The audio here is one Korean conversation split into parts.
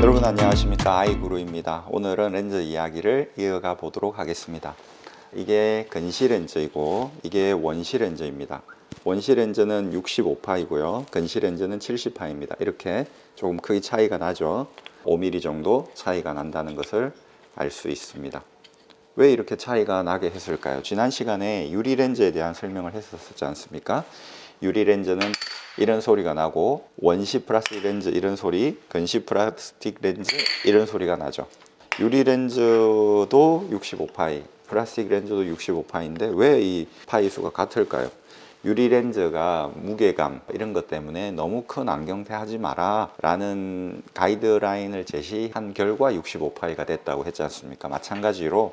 여러분 안녕하십니까, 아이구루입니다. 오늘은 렌즈 이야기를 이어가 보도록 하겠습니다. 이게 근시 렌즈이고 이게 원시 렌즈입니다. 원시 렌즈는 65파이고요 근시 렌즈는 70파입니다 이렇게 조금 크기 차이가 나죠. 5mm 정도 차이가 난다는 것을 알 수 있습니다. 왜 이렇게 차이가 나게 했을까요? 지난 시간에 유리 렌즈에 대한 설명을 했었지 않습니까? 유리 렌즈는 이런 소리가 나고, 원시 플라스틱 렌즈 이런 소리, 근시 플라스틱 렌즈 이런 소리가 나죠. 유리 렌즈도 65파이, 플라스틱 렌즈도 65파이인데 왜 이 파이 수가 같을까요? 유리 렌즈가 무게감 이런 것 때문에 너무 큰 안경테 하지 마라 라는 가이드라인을 제시한 결과 65파이가 됐다고 했지 않습니까? 마찬가지로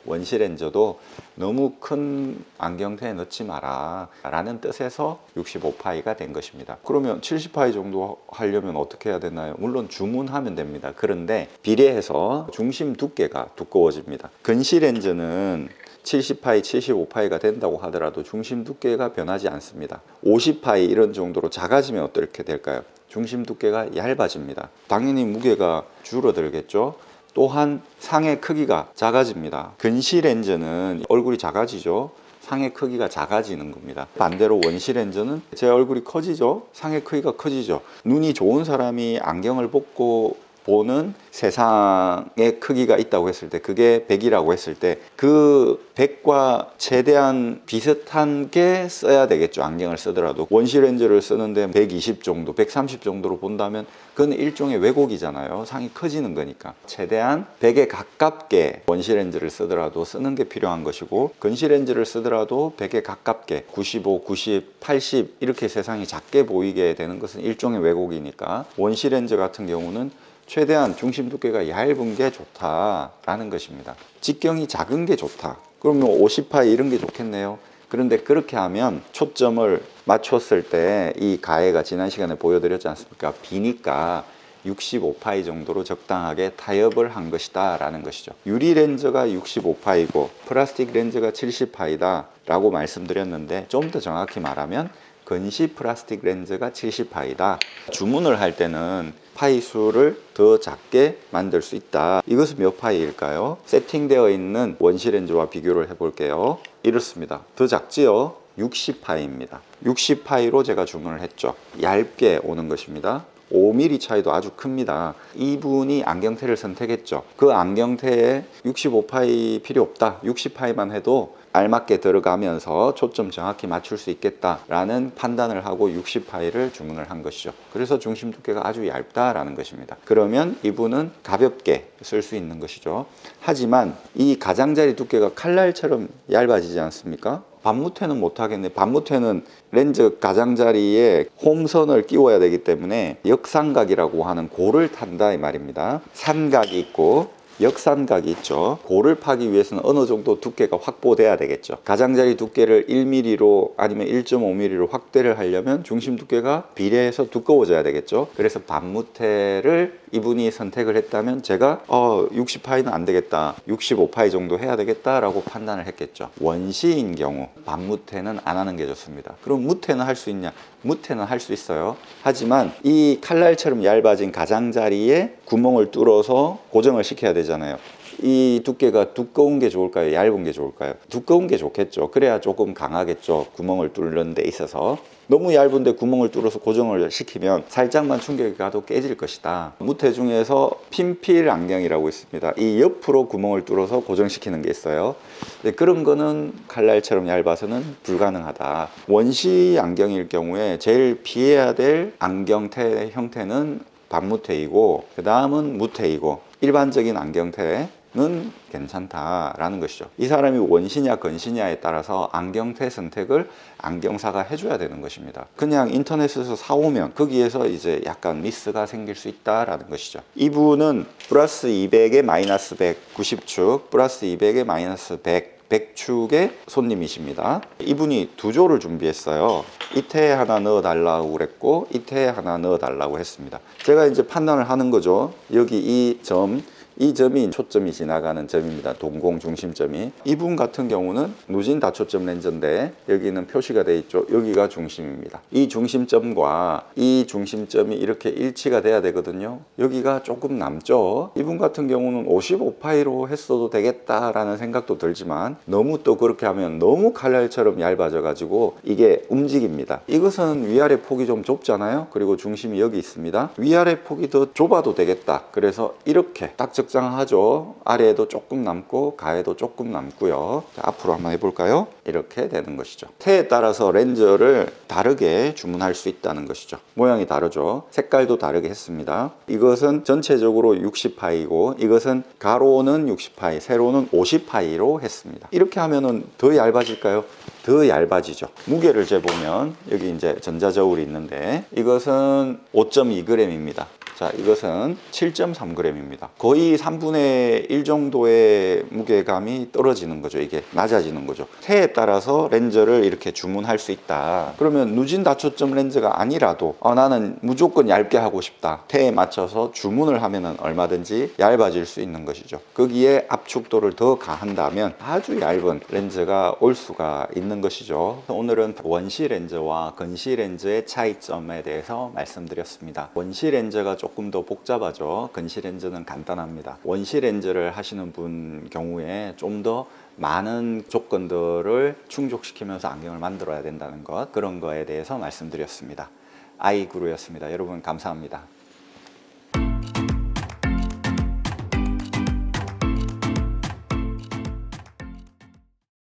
원시 렌즈도 너무 큰 안경테에 넣지 마라 라는 뜻에서 65파이가 된 것입니다. 그러면 70파이 정도 하려면 어떻게 해야 되나요? 물론 주문하면 됩니다. 그런데 비례해서 중심 두께가 두꺼워집니다. 근시 렌즈는 70파이, 75파이가 된다고 하더라도 중심 두께가 변하지 않습니다. 50파이 이런 정도로 작아지면 어떻게 될까요? 중심 두께가 얇아집니다. 당연히 무게가 줄어들겠죠. 또한 상의 크기가 작아집니다. 근시 렌즈는 얼굴이 작아지죠. 상의 크기가 작아지는 겁니다. 반대로 원시 렌즈는 제 얼굴이 커지죠. 상의 크기가 커지죠. 눈이 좋은 사람이 안경을 벗고 보는 세상의 크기가 있다고 했을 때, 그게 100이라고 했을 때 그 100과 최대한 비슷한 게 써야 되겠죠. 안경을 쓰더라도 원시 렌즈를 쓰는데 120 정도, 130 정도로 본다면 그건 일종의 왜곡이잖아요. 상이 커지는 거니까 최대한 100에 가깝게 원시 렌즈를 쓰더라도 쓰는 게 필요한 것이고, 근시 렌즈를 쓰더라도 100에 가깝게 95, 90, 80 이렇게 세상이 작게 보이게 되는 것은 일종의 왜곡이니까 원시 렌즈 같은 경우는 최대한 중심 두께가 얇은 게 좋다라는 것입니다. 직경이 작은 게 좋다. 그러면 50파이 이런 게 좋겠네요. 그런데 그렇게 하면 초점을 맞췄을 때 이 가해가 지난 시간에 보여드렸지 않습니까? 비니까 65파이 정도로 적당하게 타협을 한 것이다 라는 것이죠. 유리 렌즈가 65파이고 플라스틱 렌즈가 70파이다 라고 말씀드렸는데, 좀 더 정확히 말하면 근시 플라스틱 렌즈가 70파이다. 주문을 할 때는 파이 수를 더 작게 만들 수 있다. 이것은 몇 파이일까요? 세팅되어 있는 원시 렌즈와 비교를 해볼게요. 이렇습니다. 더 작지요? 60파이입니다. 60파이로 제가 주문을 했죠. 얇게 오는 것입니다. 5mm 차이도 아주 큽니다. 이분이 안경테를 선택했죠. 그 안경테에 65파이 필요 없다, 60파이만 해도 알맞게 들어가면서 초점 정확히 맞출 수 있겠다라는 판단을 하고 60파이를 주문을 한 것이죠. 그래서 중심 두께가 아주 얇다라는 것입니다. 그러면 이분은 가볍게 쓸 수 있는 것이죠. 하지만 이 가장자리 두께가 칼날처럼 얇아지지 않습니까? 반무태는 못하겠네. 반무태는 렌즈 가장자리에 홈선을 끼워야 되기 때문에 역삼각이라고 하는 고를 탄다 이 말입니다. 삼각이 있고 역삼각이 있죠. 고를 파기 위해서는 어느 정도 두께가 확보돼야 되겠죠. 가장자리 두께를 1mm로 아니면 1.5mm로 확대를 하려면 중심 두께가 비례해서 두꺼워져야 되겠죠. 그래서 반무태를 이분이 선택을 했다면 제가 60파이는 안 되겠다, 65파이 정도 해야 되겠다 라고 판단을 했겠죠. 원시인 경우 반무태는 안 하는 게 좋습니다. 그럼 무태는 할 수 있냐? 무태는 할 수 있어요. 하지만 이 칼날처럼 얇아진 가장자리에 구멍을 뚫어서 고정을 시켜야 되잖아요. 이 두께가 두꺼운 게 좋을까요? 얇은 게 좋을까요? 두꺼운 게 좋겠죠. 그래야 조금 강하겠죠. 구멍을 뚫는 데 있어서. 너무 얇은데 구멍을 뚫어서 고정을 시키면 살짝만 충격이 가도 깨질 것이다. 무태 중에서 핀필 안경이라고 있습니다. 이 옆으로 구멍을 뚫어서 고정시키는 게 있어요. 근데 그런 거는 칼날처럼 얇아서는 불가능하다. 원시 안경일 경우에 제일 피해야 될 안경테 형태는 반무태이고, 그 다음은 무태이고, 일반적인 안경테는 괜찮다라는 것이죠. 이 사람이 원시냐 근시냐에 따라서 안경테 선택을 안경사가 해줘야 되는 것입니다. 그냥 인터넷에서 사오면 거기에서 이제 약간 미스가 생길 수 있다라는 것이죠. 이분은 플러스 200에 마이너스 100, 90축, 플러스 200에 마이너스 100, 100축의 손님이십니다. 이분이 두 조를 준비했어요. 이태에 하나 넣어달라고 그랬고 이태에 하나 넣어달라고 했습니다. 제가 이제 판단을 하는 거죠. 여기 이 점, 이 점이 초점이 지나가는 점입니다. 동공 중심점이. 이분 같은 경우는 누진 다초점 렌즈인데 여기는 표시가 되어 있죠. 여기가 중심입니다. 이 중심점과 이 중심점이 이렇게 일치가 돼야 되거든요. 여기가 조금 남죠. 이분 같은 경우는 55파이로 했어도 되겠다라는 생각도 들지만 너무 또 그렇게 하면 너무 칼날처럼 얇아져 가지고 이게 움직입니다. 이것은 위아래 폭이 좀 좁잖아요. 그리고 중심이 여기 있습니다. 위아래 폭이 더 좁아도 되겠다. 그래서 이렇게 딱 적당하죠. 아래에도 조금 남고 가에도 조금 남고요. 자, 앞으로 한번 해볼까요? 이렇게 되는 것이죠. 태에 따라서 렌즈를 다르게 주문할 수 있다는 것이죠. 모양이 다르죠. 색깔도 다르게 했습니다. 이것은 전체적으로 60파이고 이것은 가로는 60파이, 세로는 50파이로 했습니다. 이렇게 하면은 더 얇아질까요? 더 얇아지죠. 무게를 재보면 여기 이제 전자저울이 있는데 이것은 5.2g입니다. 자, 이것은 7.3g입니다. 거의 3분의 1 정도의 무게감이 떨어지는 거죠. 이게 낮아지는 거죠. 태에 따라서 렌즈를 이렇게 주문할 수 있다. 그러면 누진 다초점 렌즈가 아니라도 나는 무조건 얇게 하고 싶다. 태에 맞춰서 주문을 하면은 얼마든지 얇아질 수 있는 것이죠. 거기에 압축도를 더 가한다면 아주 얇은 렌즈가 올 수가 있는 것이죠. 오늘은 원시 렌즈와 건시 렌즈의 차이점에 대해서 말씀드렸습니다. 원시 렌즈가 조금 더 복잡하죠. 건시 렌즈는 간단합니다. 원시 렌즈를 하시는 분 경우에 좀 더 많은 조건들을 충족시키면서 안경을 만들어야 된다는 것, 그런 거에 대해서 말씀드렸습니다. 아이구루였습니다. 여러분 감사합니다.